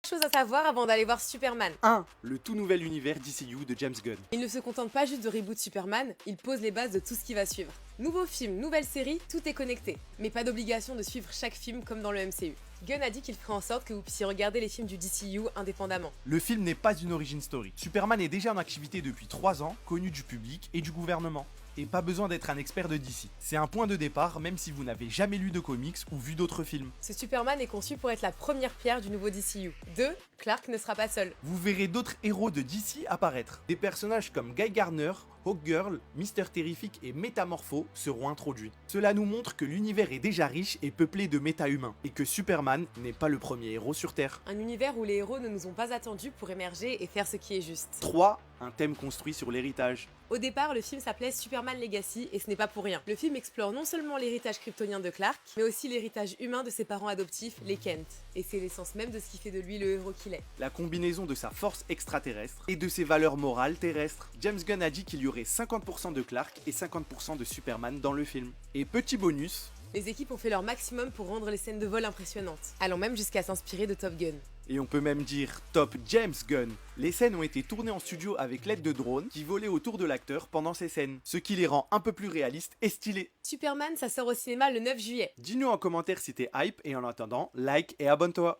Chose à savoir avant d'aller voir Superman. 1. Le tout nouvel univers DCU de James Gunn. Il ne se contente pas juste de reboot Superman, il pose les bases de tout ce qui va suivre. Nouveau film, nouvelle série, tout est connecté. Mais pas d'obligation de suivre chaque film comme dans le MCU. Gunn a dit qu'il ferait en sorte que vous puissiez regarder les films du DCU indépendamment. Le film n'est pas une origin story. Superman est déjà en activité depuis 3 ans, connu du public et du gouvernement. Et pas besoin d'être un expert de DC. C'est un point de départ même si vous n'avez jamais lu de comics ou vu d'autres films. Ce Superman est conçu pour être la première pierre du nouveau DCU. 2. Clark ne sera pas seul. Vous verrez d'autres héros de DC apparaître. Des personnages comme Guy Gardner, Hawkgirl, Mister Terrific et Métamorpho seront introduits. Cela nous montre que l'univers est déjà riche et peuplé de méta-humains, et que Superman n'est pas le premier héros sur Terre. Un univers où les héros ne nous ont pas attendus pour émerger et faire ce qui est juste. 3. Un thème construit sur l'héritage. Au départ, le film s'appelait Superman Legacy et ce n'est pas pour rien. Le film explore non seulement l'héritage kryptonien de Clark, mais aussi l'héritage humain de ses parents adoptifs, les Kent. Et c'est l'essence même de ce qui fait de lui le héros qu'il est. La combinaison de sa force extraterrestre et de ses valeurs morales terrestres. James Gunn a dit qu'il y aurait 50% de Clark et 50% de Superman dans le film. Et petit bonus, Les équipes ont fait leur maximum pour rendre les scènes de vol impressionnantes, allant même jusqu'à s'inspirer de Top Gun. et on peut même dire Top James Gunn. Les scènes ont été tournées en studio avec l'aide de drones qui volaient autour de l'acteur pendant ces scènes, ce qui les rend un peu plus réalistes et stylés. Superman, ça sort au cinéma le 9 juillet. Dis-nous en commentaire si t'es hype et en attendant, like et abonne-toi.